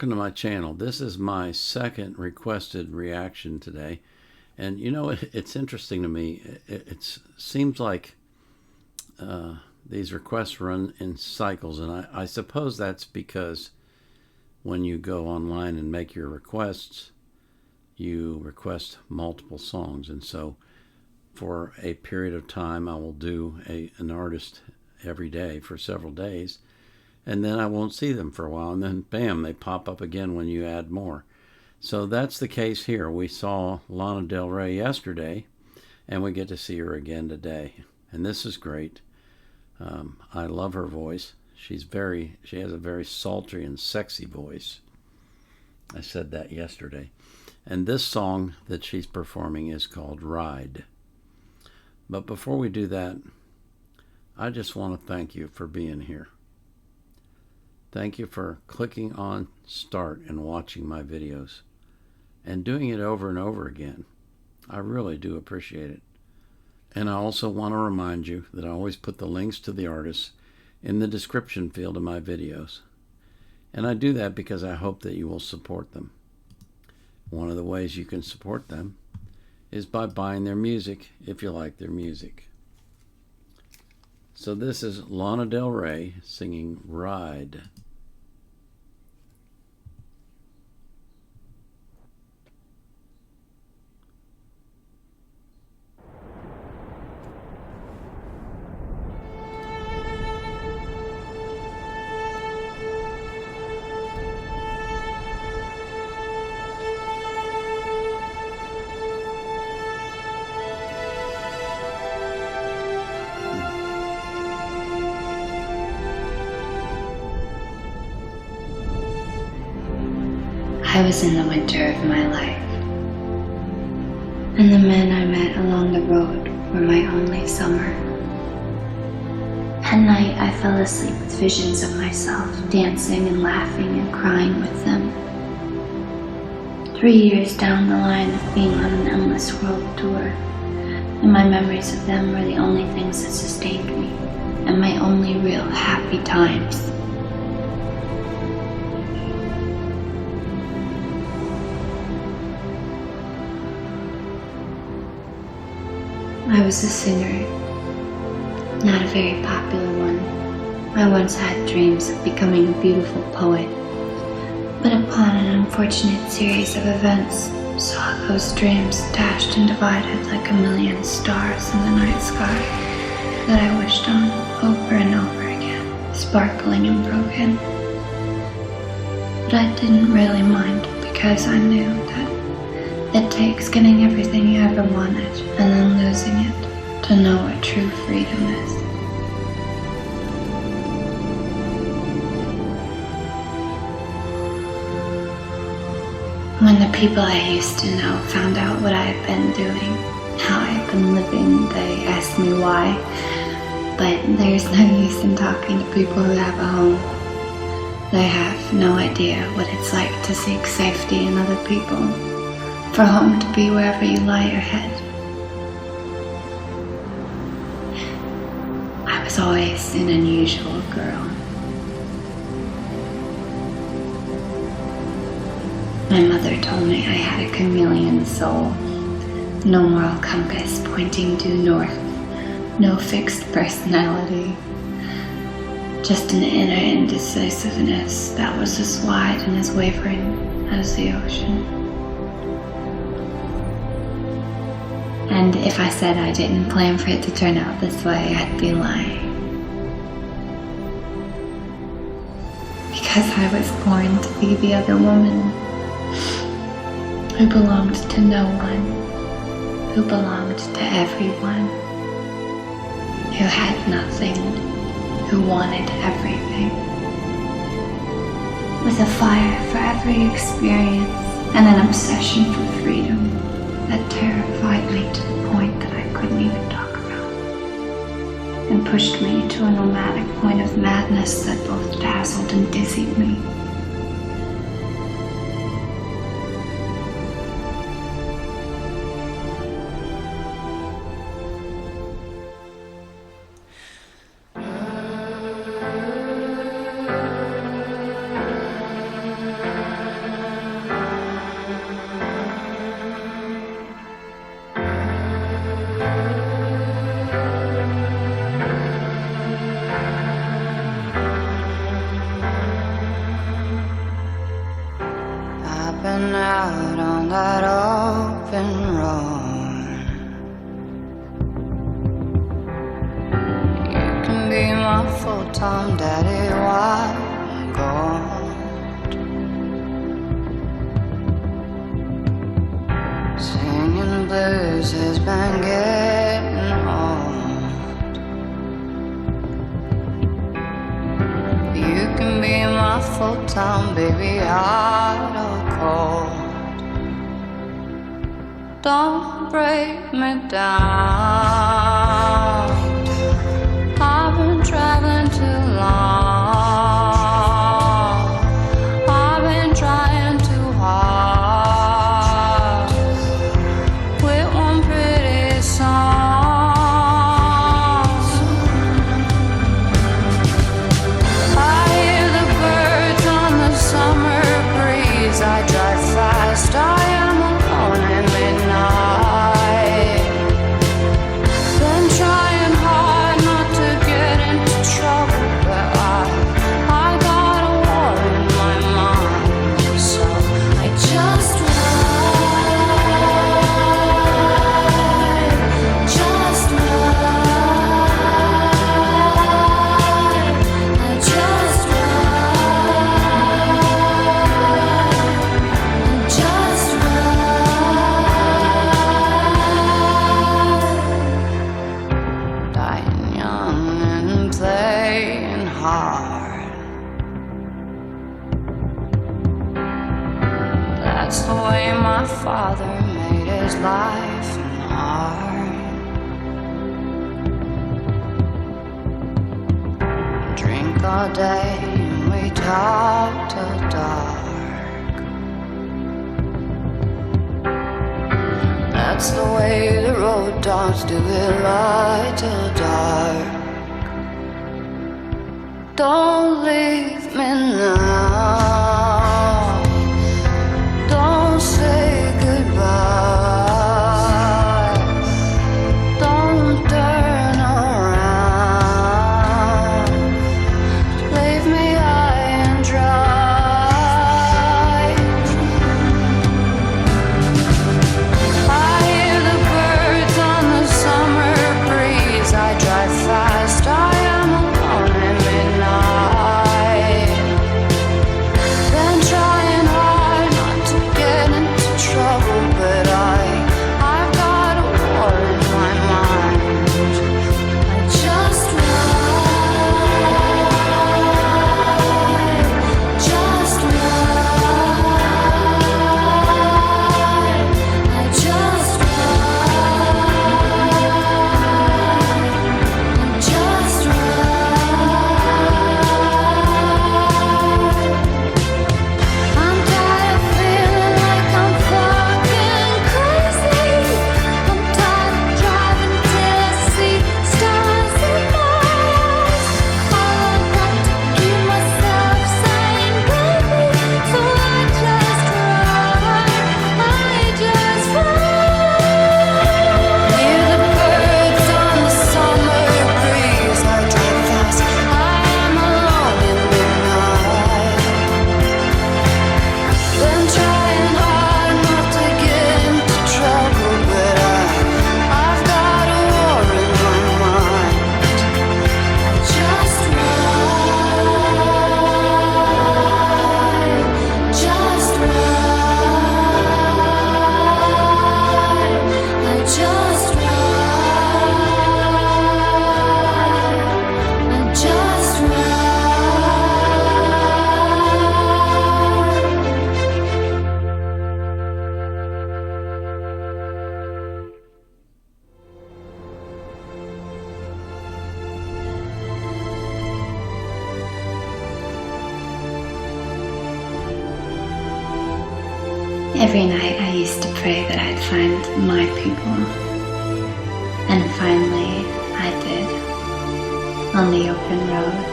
welcome to my channel. This is my second requested reaction today. And you know, it's interesting to me. It seems like these requests run in cycles, and I suppose that's because when you go online and make your requests, you request multiple songs. And so for a period of time, I will do an artist every day for several days, and then I won't see them for a while, and then bam, they pop up again when you add more. So that's the case here. We saw Lana Del Rey yesterday, and we get to see her again today, and this is great. I love her voice. She has a very sultry and sexy voice. I said that yesterday. And this song that she's performing is called Ride. But before we do that, I just want to thank you for being here. Thank you for clicking on start and watching my videos and doing it over and over again. I really do appreciate it. And I also want to remind you that I always put the links to the artists in the description field of my videos. And I do that because I hope that you will support them. One of the ways you can support them is by buying their music if you like their music. So this is Lana Del Rey singing Ride. I was in the winter of my life, and the men I met along the road were my only summer. At night I fell asleep with visions of myself dancing and laughing and crying with them. 3 years down the line of being on an endless world tour, and my memories of them were the only things that sustained me, and my only real happy times. I was a singer, not a very popular one. I once had dreams of becoming a beautiful poet, but upon an unfortunate series of events, saw those dreams dashed and divided like a million stars in the night sky that I wished on over and over again, sparkling and broken. But I didn't really mind because I knew that it takes getting everything you ever wanted and then losing it to know what true freedom is. When the people I used to know found out what I had been doing, how I had been living, they asked me why. But there's no use in talking to people who have a home. They have no idea what it's like to seek safety in other people. For home to be wherever you lie your head. I was always an unusual girl. My mother told me I had a chameleon soul, no moral compass pointing due north, no fixed personality, just an inner indecisiveness that was as wide and as wavering as the ocean. And if I said I didn't plan for it to turn out this way, I'd be lying. Because I was born to be the other woman, who belonged to no one, who belonged to everyone, who had nothing, who wanted everything. With a fire for every experience and an obsession for freedom that terrified me to the point that I couldn't even talk about, and pushed me to a nomadic point of madness that both dazzled and dizzied me. my full-time daddy while I'm gone. Singing blues has been getting old. You can be my full-time baby, hot or cold. Don't break me down. I've been traveling too long. I've been trying too hard with one pretty song. I hear the birds on the summer breeze. I drive fast, I am alone at midnight. Been trying hard not to get into trouble, but I got a war in my mind, so I just ride, just ride, I just ride, just ride. Dying young and playing hard. That's the way my father made his life and art. Drink all day and we talk till dark. That's the way the road dogs do it, light till dark. Don't leave me now. Don't say goodbye. Don't turn around. Leave me high and dry. I hear the birds on the summer breeze. I drive fast, I am alone at midnight. Been trying hard not to get into trouble, but I've got a war in my mind. I just ride, just ride, I just ride, just ride. I'm tired of feeling like I'm fucking crazy. I'm tired of driving till I see stars in my eyes. All I've got to keep myself sane, baby. So I just ride, Hear the birds on the summer breeze. I drive fast, I am alone in midnight. Been trying hard not to get into trouble, but I've got a war in my mind. I just ride, just ride, I just ride, I just Every night I used to pray that I'd find my people. And finally, I did. On the open road.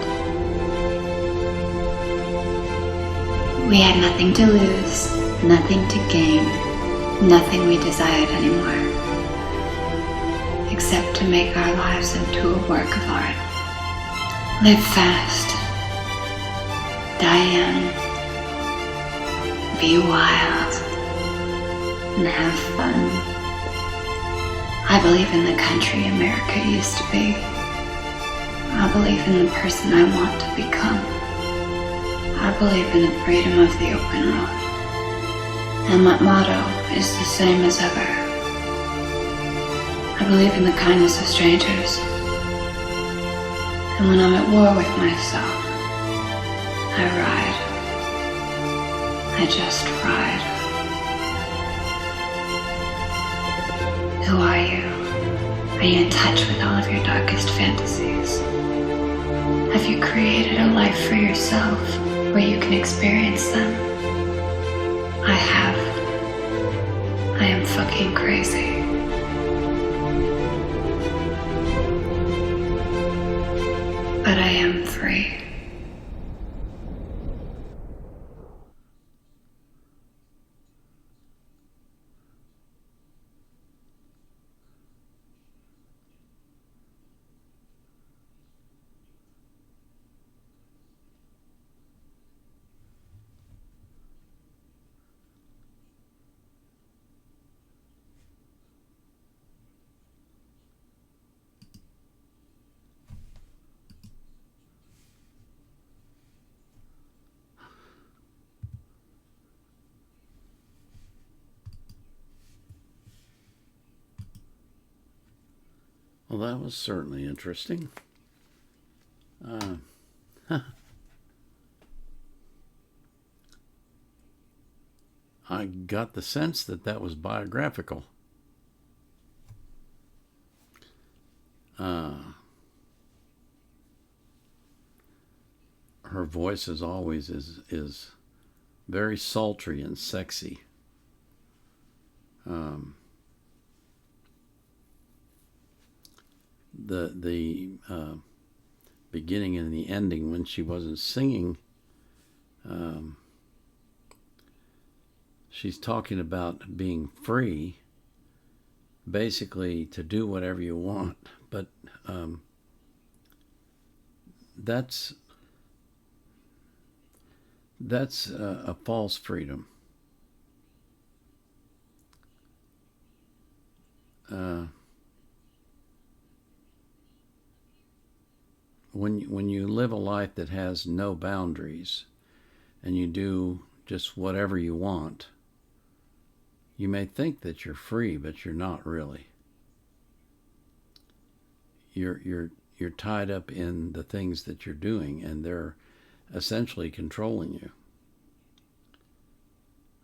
We had nothing to lose, nothing to gain, nothing we desired anymore. Except to make our lives into a work of art. Live fast. Die young. Be wild. And have fun. I believe in the country America used to be. I I believe in the person I want to become. I believe in the freedom of the open road. And my motto is the same as ever. I believe in the kindness of strangers. And when I'm at war with myself, I ride. I just ride. Who are you? Are you in touch with all of your darkest fantasies? Have you created a life for yourself where you can experience them? I have. I am fucking crazy. But I am free. Well, that was certainly interesting. I got the sense that that was biographical. Her voice, as always, is very sultry and sexy. The beginning and the ending, when she wasn't singing, she's talking about being free, basically to do whatever you want, but that's a false freedom. When you live a life that has no boundaries and you do just whatever you want, you may think that you're free, but you're not really. You're tied up in the things that you're doing, and they're essentially controlling you.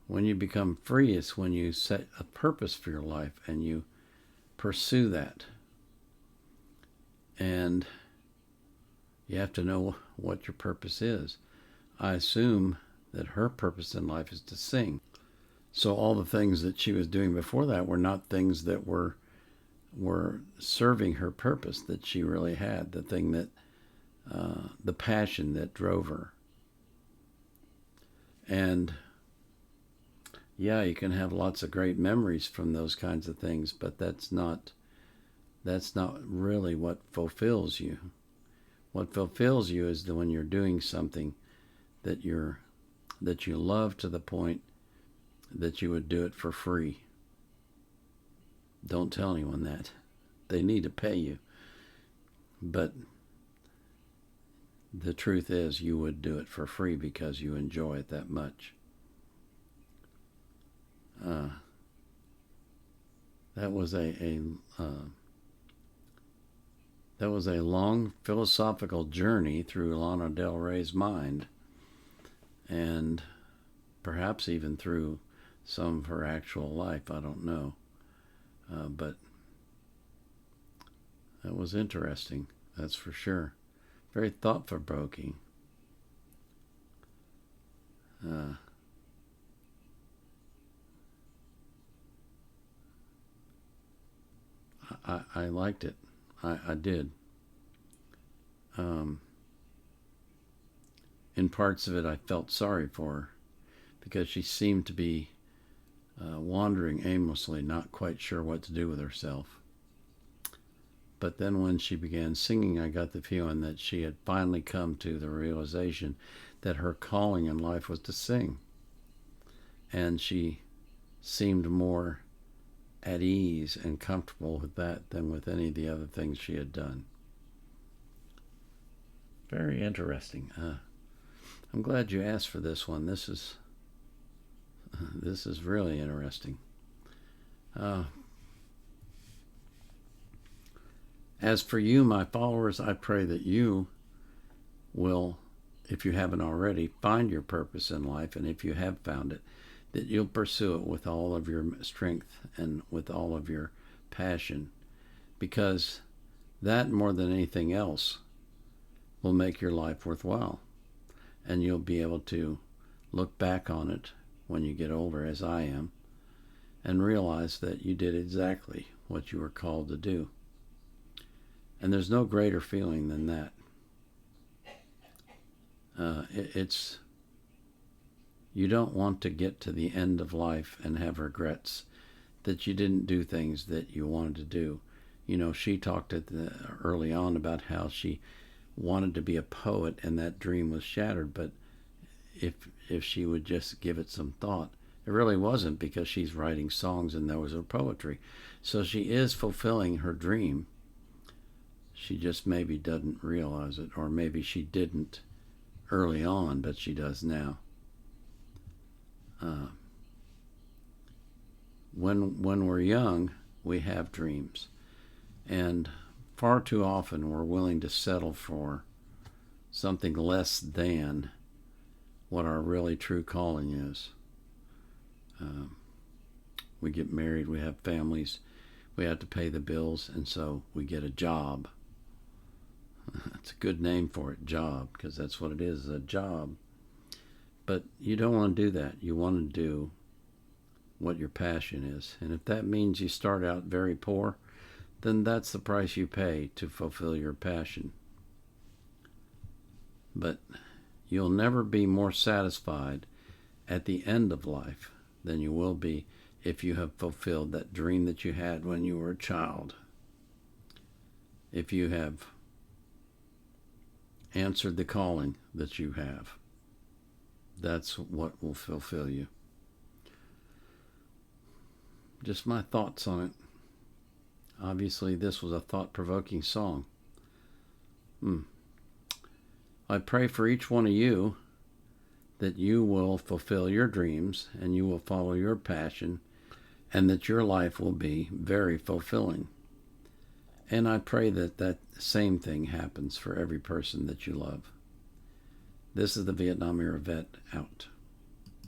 When you become free, it's when you set a purpose for your life and you pursue that. And you have to know what your purpose is. I assume that her purpose in life is to sing. So all the things that she was doing before that were not things that were serving her purpose that she really had, the thing that, the passion that drove her. And yeah, you can have lots of great memories from those kinds of things, but that's not really what fulfills you. What fulfills you is when you're doing something that you love to the point that you would do it for free. Don't tell anyone that. They need to pay you. But the truth is, you would do it for free because you enjoy it that much. That was a long philosophical journey through Lana Del Rey's mind, and perhaps even through some of her actual life. I don't know. But that was interesting, that's for sure. Very thought-provoking. I liked it. I did. In parts of it, I felt sorry for her because she seemed to be wandering aimlessly, not quite sure what to do with herself. But then when she began singing, I got the feeling that she had finally come to the realization that her calling in life was to sing. And she seemed more at ease and comfortable with that than with any of the other things she had done. Very interesting. I'm glad you asked for this one. This is really interesting. As for you, my followers, I pray that you will, if you haven't already, find your purpose in life, and if you have found it, that you'll pursue it with all of your strength and with all of your passion, because that, more than anything else, will make your life worthwhile. And you'll be able to look back on it when you get older, as I am, and realize that you did exactly what you were called to do. And there's no greater feeling than that. It's you don't want to get to the end of life and have regrets that you didn't do things that you wanted to do. You know, she talked early on about how she wanted to be a poet and that dream was shattered, but if she would just give it some thought, it really wasn't, because she's writing songs and those are poetry. So she is fulfilling her dream. She just maybe doesn't realize it, or maybe she didn't early on, but she does now. When we're young, we have dreams, and far too often we're willing to settle for something less than what our really true calling is. We get married, we have families, we have to pay the bills, and so we get a job. It's a good name for it, job, because that's what it is, a job. But you don't want to do that. You want to do what your passion is. And if that means you start out very poor, then that's the price you pay to fulfill your passion. But you'll never be more satisfied at the end of life than you will be if you have fulfilled that dream that you had when you were a child. If you have answered the calling that you have, that's what will fulfill you. Just my thoughts on it. Obviously, this was a thought-provoking song. I pray for each one of you that you will fulfill your dreams and you will follow your passion, and that your life will be very fulfilling. And I pray that that same thing happens for every person that you love. This is the Vietnam Era Vet out.